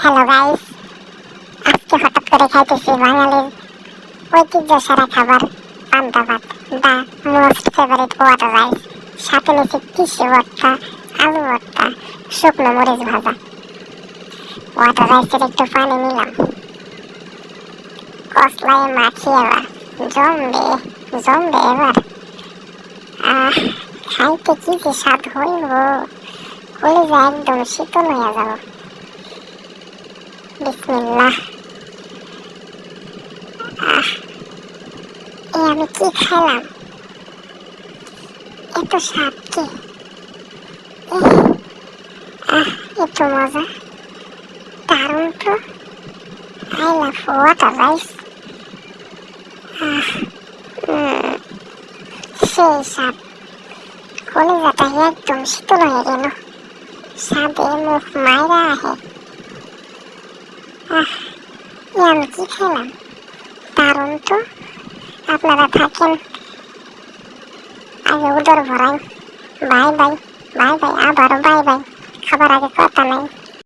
Hello guys, আজকে হঠাৎ করে খাইতেছি বাঙালির ঐতিহ্য সারা খাবার পান্তা ভাত, the most favourite water rice. সাথে নিয়েছি তিসি ভর্তা, আলু ভর্তা, শুকনো মরিচ ভাজা। ওয়াটার রাইসের একটু পানি নিলাম, কসলায় মাখিয়ে এবার জমবে জমবে এবার। খাইতে কি যে স্বাদ হইব, কলিজা একদম শীতল হয়ে যাব। বিসমিল্লাহ। আমি কি খেলাম, এত স্বাদ কি, এত মজা, দারুণ তো। I love water rice. সেই স্বাদ, কলিজাটা একদম শীতল হয়ে গেল, স্বাদে মুখ মাইরা আহে। আমি কি খেলাম, দারুণ তো। আপনারা থাকেন, আগে উদর ভরাই। বাই বাই, বাই বাই, আবারও বাই বাই। খাবার আগে কথা নাই।